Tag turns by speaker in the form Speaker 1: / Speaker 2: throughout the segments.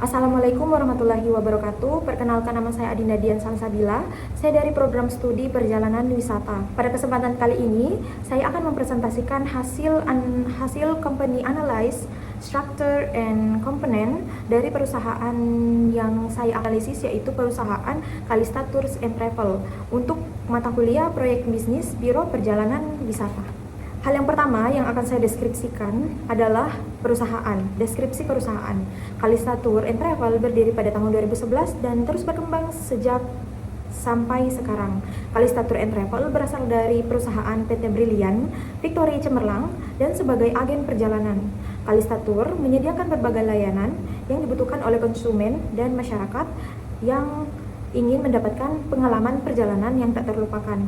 Speaker 1: Assalamualaikum warahmatullahi wabarakatuh. Perkenalkan, nama saya Adinda Dian Salsabila. Saya dari program studi perjalanan wisata. Pada kesempatan kali ini, saya akan mempresentasikan hasil company analyze, structure and component dari perusahaan yang saya analisis, yaitu perusahaan Kalista Tours and Travel untuk mata kuliah proyek bisnis Biro Perjalanan Wisata. Hal yang pertama yang akan saya deskripsikan adalah perusahaan. Deskripsi perusahaan. Kalista Tour and Travel berdiri pada tahun 2011 dan terus berkembang sejak sampai sekarang. Kalista Tour and Travel berasal dari perusahaan PT Brilian, Victory Cemerlang, dan sebagai agen perjalanan. Kalista Tour menyediakan berbagai layanan yang dibutuhkan oleh konsumen dan masyarakat yang ingin mendapatkan pengalaman perjalanan yang tak terlupakan,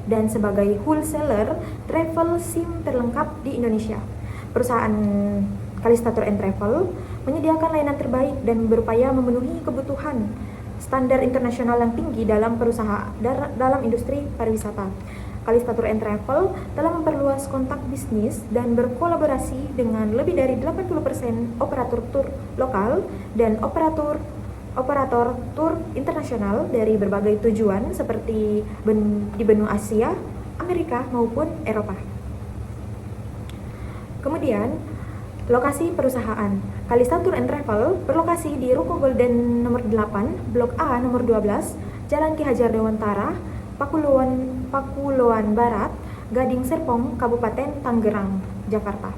Speaker 1: dan sebagai wholesaler travel SIM terlengkap di Indonesia. Perusahaan Kalista Tour and Travel menyediakan layanan terbaik dan berupaya memenuhi kebutuhan standar internasional yang tinggi dalam industri pariwisata. Kalista Tour and Travel telah memperluas kontak bisnis dan berkolaborasi dengan lebih dari 80% operator tur lokal dan operator tur internasional dari berbagai tujuan seperti di benua Asia, Amerika maupun Eropa. Kemudian, lokasi perusahaan. Kalista Tour and Travel berlokasi di Ruko Golden nomor 8, Blok A nomor 12, Jalan Ki Hajar Dewantara, Pakuloan Barat, Gading Serpong, Kabupaten Tangerang, Jakarta.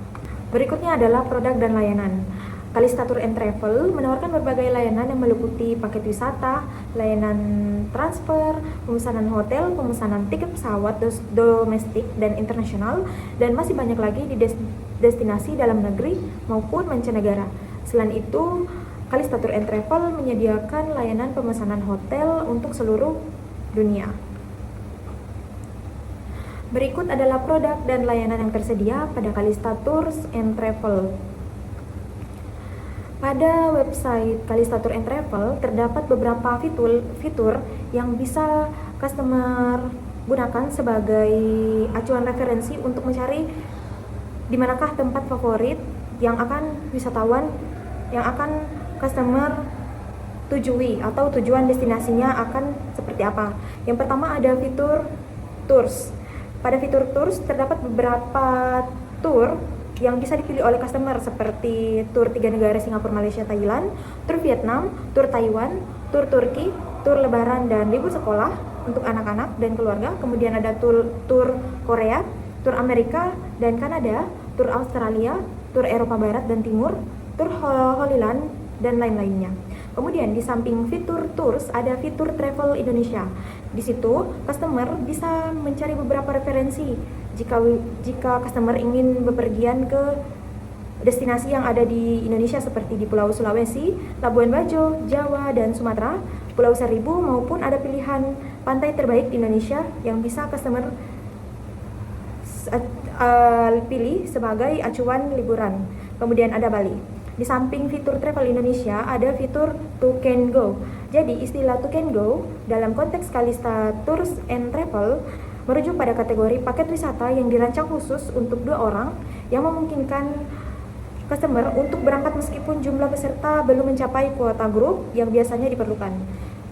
Speaker 1: Berikutnya adalah produk dan layanan. Kalista Tour and Travel menawarkan berbagai layanan yang meliputi paket wisata, layanan transfer, pemesanan hotel, pemesanan tiket pesawat domestik dan internasional, dan masih banyak lagi di destinasi dalam negeri maupun mancanegara. Selain itu, Kalista Tour and Travel menyediakan layanan pemesanan hotel untuk seluruh dunia. Berikut adalah produk dan layanan yang tersedia pada Kalista Tours and Travel. Pada website Kalista Tour and Travel terdapat beberapa fitur yang bisa customer gunakan sebagai acuan referensi untuk mencari di manakah tempat favorit yang akan customer tujui atau tujuan destinasinya akan seperti apa. Yang pertama ada fitur tours. Pada fitur tours terdapat beberapa tour yang bisa dipilih oleh customer seperti tur 3 negara Singapura, Malaysia, Thailand, tur Vietnam, tur Taiwan, tur Turki, tur lebaran dan libur sekolah untuk anak-anak dan keluarga. Kemudian ada tur Korea, tur Amerika dan Kanada, tur Australia, tur Eropa Barat dan Timur, tur Holy Land dan lain-lainnya. Kemudian di samping fitur tours ada fitur travel Indonesia. Di situ customer bisa mencari beberapa referensi jika customer ingin bepergian ke destinasi yang ada di Indonesia seperti di Pulau Sulawesi, Labuan Bajo, Jawa dan Sumatera, Pulau Seribu, maupun ada pilihan pantai terbaik di Indonesia yang bisa customer pilih sebagai acuan liburan. Kemudian ada Bali. Di samping fitur Travel Indonesia, ada fitur To Can Go. Jadi, istilah To Can Go dalam konteks Kalista Tours and Travel merujuk pada kategori paket wisata yang dirancang khusus untuk 2 orang yang memungkinkan customer untuk berangkat meskipun jumlah peserta belum mencapai kuota grup yang biasanya diperlukan.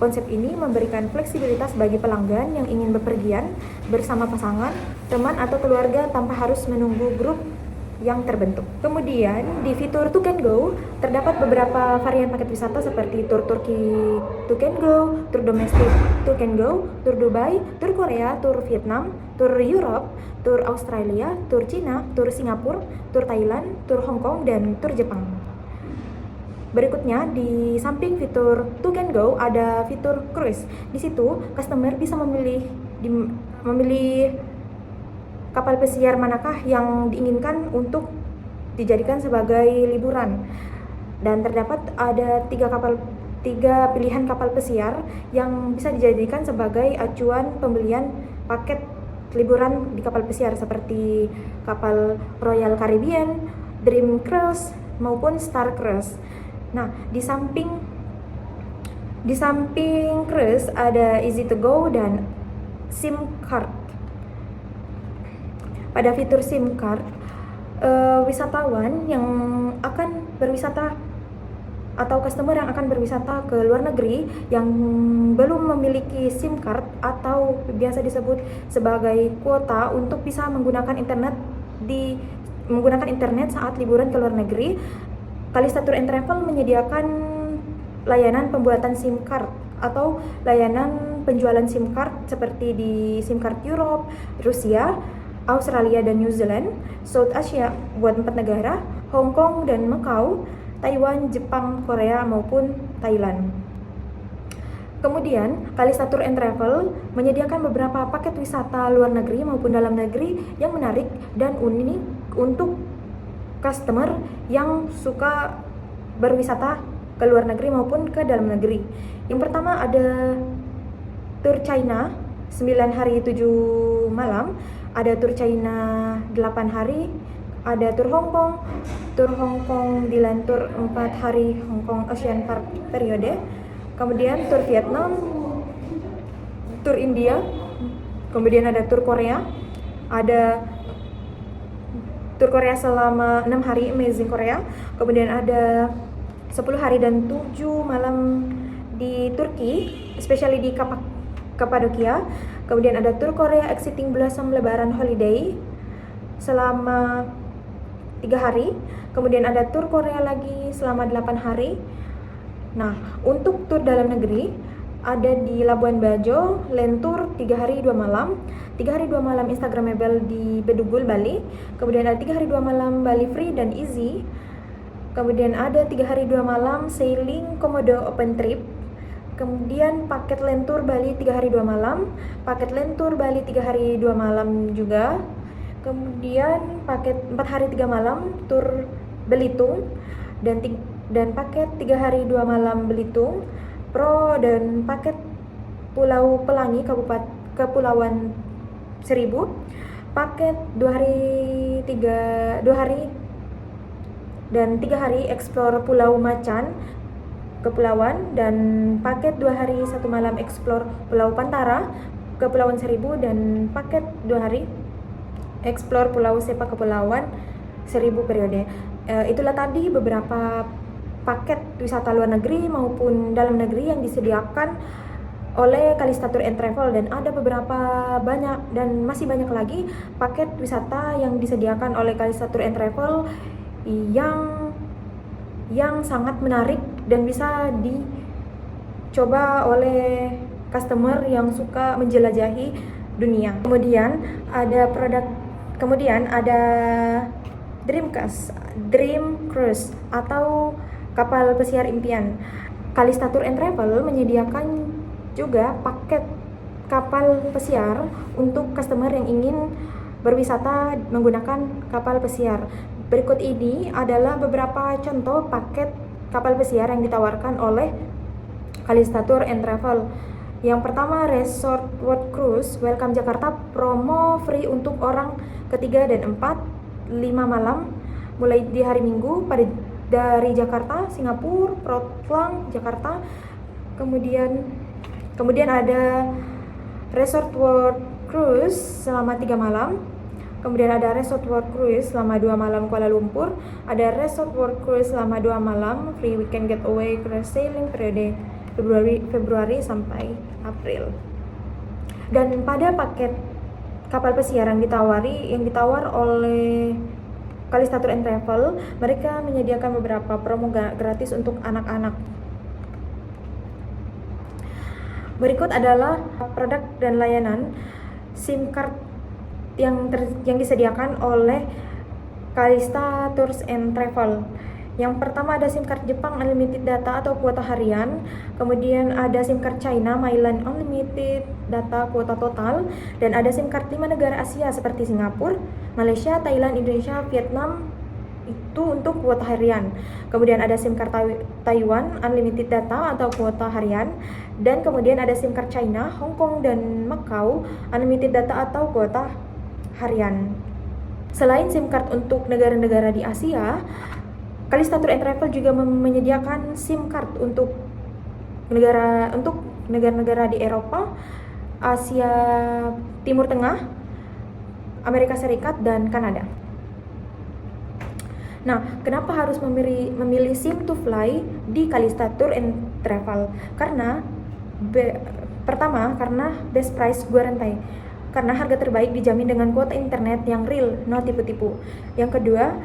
Speaker 1: Konsep ini memberikan fleksibilitas bagi pelanggan yang ingin bepergian bersama pasangan, teman atau keluarga tanpa harus menunggu grup yang terbentuk. Kemudian di fitur To Can Go terdapat beberapa varian paket wisata seperti tur Turki To Can Go, tur domestik To Can Go, tur Dubai, tur Korea, tur Vietnam, tur Europe, tur Australia, tur Cina, tur Singapura, tur Thailand, tur Hong Kong dan tur Jepang. Berikutnya di samping fitur To Can Go ada fitur cruise. Di situ customer bisa memilih kapal pesiar manakah yang diinginkan untuk dijadikan sebagai liburan. Dan terdapat ada 3 pilihan kapal pesiar yang bisa dijadikan sebagai acuan pembelian paket liburan di kapal pesiar seperti kapal Royal Caribbean, Dream Cruise maupun Star Cruise. Nah, di samping cruise ada Easy to Go dan SIM card. Pada fitur SIM card, wisatawan yang akan berwisata atau customer yang akan berwisata ke luar negeri yang belum memiliki SIM card atau biasa disebut sebagai kuota untuk bisa menggunakan internet saat liburan ke luar negeri, Kalista Tour and Travel menyediakan layanan pembuatan SIM card atau layanan penjualan SIM card seperti di SIM card Europe, Rusia, Australia dan New Zealand, South Asia buat 4 negara, Hong Kong dan Macau, Taiwan, Jepang, Korea maupun Thailand. Kemudian, Kalista Tour and Travel menyediakan beberapa paket wisata luar negeri maupun dalam negeri yang menarik dan unik untuk customer yang suka berwisata ke luar negeri maupun ke dalam negeri. Yang pertama ada Tour China 9 hari 7 malam, ada Tour China 8 hari, ada Tour Hong Kong Dilantur 4 hari Hong Kong Ocean Park periode, kemudian Tour Vietnam, Tour India, kemudian ada Tour Korea, ada Tour Korea selama 6 hari Amazing Korea, kemudian ada 10 hari dan 7 malam di Turki, especially di Kapadokia, kemudian ada Tour Korea Exciting Blossom Lebaran Holiday selama 3 hari, kemudian ada Tour Korea lagi selama 8 hari. Nah, untuk tour dalam negeri ada di Labuan Bajo, Lentur 3 hari 2 malam, 3 hari 2 malam Instagramable di Bedugul, Bali, kemudian ada 3 hari 2 malam Bali Free dan Easy, kemudian ada 3 hari 2 malam Sailing Komodo Open Trip, kemudian paket Lentur Bali 3 hari 2 malam, paket Lentur Bali 3 hari 2 malam juga, kemudian paket 4 hari 3 malam Tour Belitung, dan paket 3 hari 2 malam Belitung Pro, dan paket Pulau Pelangi Kepulauan Seribu, paket 2 hari dan 3 hari Explore Pulau Macan Kepulauan, dan paket 2 hari 1 malam Explore Pulau Pantara Kepulauan Seribu, dan paket 2 hari Explore Pulau Sepa Kepulauan Seribu periode. Itulah tadi beberapa paket wisata luar negeri maupun dalam negeri yang disediakan oleh Kalista Tour and Travel, dan ada beberapa banyak dan masih banyak lagi paket wisata yang disediakan oleh Kalista Tour and Travel yang sangat menarik dan bisa dicoba oleh customer yang suka menjelajahi dunia. Kemudian ada Dream Cruise atau kapal pesiar impian. Kalista Tour and Travel menyediakan juga paket kapal pesiar untuk customer yang ingin berwisata menggunakan kapal pesiar. Berikut ini adalah beberapa contoh paket kapal pesiar yang ditawarkan oleh Kalista Tour and Travel. Yang pertama, Resort World Cruise Welcome Jakarta, promo free untuk orang ketiga dan 4, 5 malam mulai di hari Minggu dari Jakarta, Singapura, Portland, Jakarta. Kemudian ada Resort World Cruise selama 3 malam. Kemudian ada Resort World Cruise selama 2 malam Kuala Lumpur. Ada Resort World Cruise selama 2 malam free weekend getaway cruise sailing periode Februari sampai April. Dan pada paket kapal pesiar yang ditawar oleh Kalista Tour and Travel, mereka menyediakan beberapa promo gratis untuk anak-anak. Berikut adalah produk dan layanan SIM card yang disediakan oleh Kalista Tours and Travel. Yang pertama ada SIM card Jepang Unlimited Data atau kuota harian, kemudian ada SIM card China Myland Unlimited Data kuota total, dan ada SIM card 5 negara Asia seperti Singapura, Malaysia, Thailand, Indonesia, Vietnam, itu untuk kuota harian. Kemudian ada SIM card Taiwan Unlimited Data atau kuota harian, dan kemudian ada SIM card China, Hong Kong, dan Macau Unlimited Data atau kuota harian. Selain SIM card untuk negara-negara di Asia, Kalista Tour and Travel juga menyediakan SIM card untuk negara-negara di Eropa, Asia Timur Tengah, Amerika Serikat, dan Kanada. Nah, kenapa harus memilih SIM to Fly di Kalista Tour and Travel? Karena pertama, karena best price guarantee. Karena harga terbaik dijamin dengan kuota internet yang real, no tipu-tipu. Yang kedua,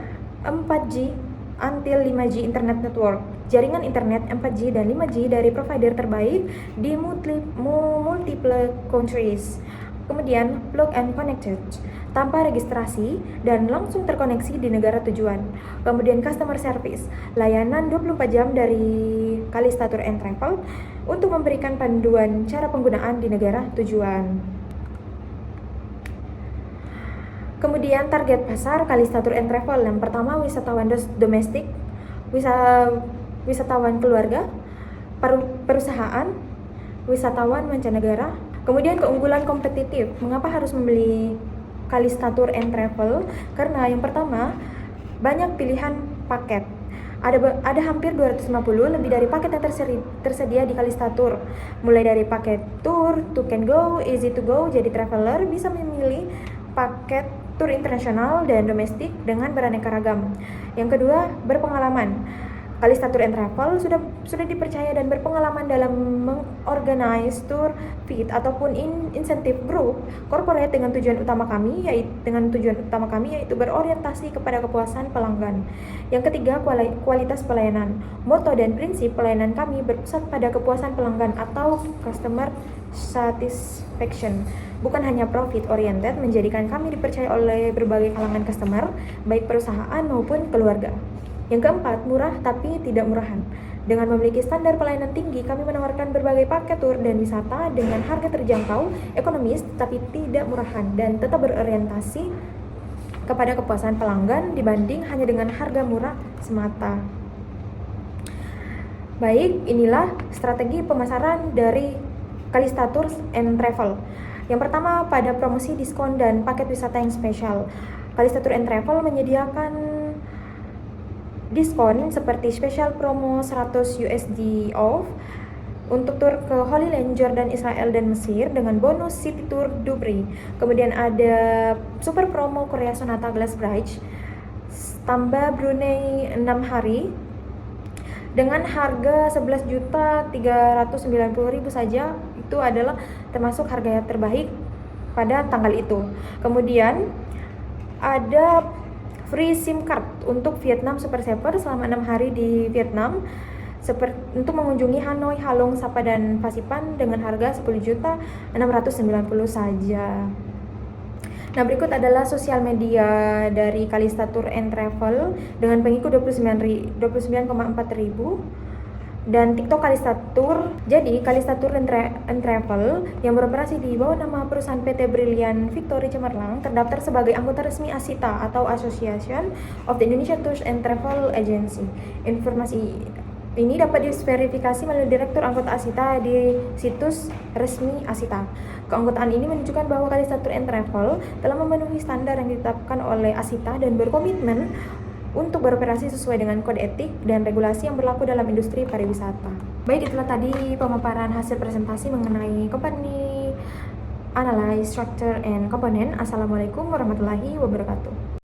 Speaker 1: 4G until 5G internet network. Jaringan internet 4G dan 5G dari provider terbaik di multiple countries. Kemudian plug and connected tanpa registrasi dan langsung terkoneksi di negara tujuan. Kemudian customer service, layanan 24 jam dari Kalista Tour and Travel untuk memberikan panduan cara penggunaan di negara tujuan. Kemudian target pasar Kalista Tour and Travel, yang pertama wisatawan domestik, wisatawan keluarga, perusahaan, wisatawan mancanegara. Kemudian keunggulan kompetitif. Mengapa harus membeli Kalista Tour and Travel? Karena yang pertama, banyak pilihan paket. Ada hampir 250 lebih dari paket yang tersedia di Kalista Tour. Mulai dari paket tour, to can go, easy to go, jadi traveler bisa memilih paket tur internasional dan domestik dengan beraneka ragam. Yang kedua, berpengalaman. Kalista Tour and Travel sudah dipercaya dan berpengalaman dalam mengorganize tour, feed ataupun insentif grup corporate dengan tujuan utama kami yaitu berorientasi kepada kepuasan pelanggan. Yang ketiga, kualitas pelayanan. Moto dan prinsip pelayanan kami berpusat pada kepuasan pelanggan atau customer satisfaction. Bukan hanya profit oriented, menjadikan kami dipercaya oleh berbagai kalangan customer, baik perusahaan maupun keluarga. Yang keempat, murah tapi tidak murahan. Dengan memiliki standar pelayanan tinggi, kami menawarkan berbagai paket tur dan wisata dengan harga terjangkau, ekonomis tapi tidak murahan, dan tetap berorientasi kepada kepuasan pelanggan dibanding hanya dengan harga murah semata. Baik, inilah strategi pemasaran dari Kalista Tours and Travel. Yang pertama, pada promosi diskon dan paket wisata yang spesial. Kalista Tour and Travel menyediakan diskon seperti spesial promo 100 USD off untuk tur ke Holy Land, Jordan, Israel, dan Mesir dengan bonus City Tour Dubai. Kemudian ada super promo Korea Sonata Glass Bridge tambah Brunei 6 hari dengan harga 11.390.000 saja. Itu adalah termasuk harga terbaik pada tanggal itu. Kemudian ada free SIM card untuk Vietnam Super Saver selama 6 hari di Vietnam untuk mengunjungi Hanoi, Halong, Sapa, dan Pasipan dengan harga 10.690.000 saja. Nah, berikut adalah sosial media dari Kalista Tour and Travel dengan pengikut 29,4 ribu dan TikTok Kalista Tour. Jadi Kalista Tour and Travel yang beroperasi di bawah nama perusahaan PT Brilliant Victory Cemerlang terdaftar sebagai anggota resmi ASITA atau Association of the Indonesian Tours and Travel Agency. Informasi ini dapat diverifikasi melalui direktur anggota ASITA di situs resmi ASITA. Keanggotaan ini menunjukkan bahwa Kalista Tour and Travel telah memenuhi standar yang ditetapkan oleh ASITA dan berkomitmen untuk beroperasi sesuai dengan kode etik dan regulasi yang berlaku dalam industri pariwisata. Baik, itulah tadi pemaparan hasil presentasi mengenai company analyze, structure, and component. Assalamualaikum warahmatullahi wabarakatuh.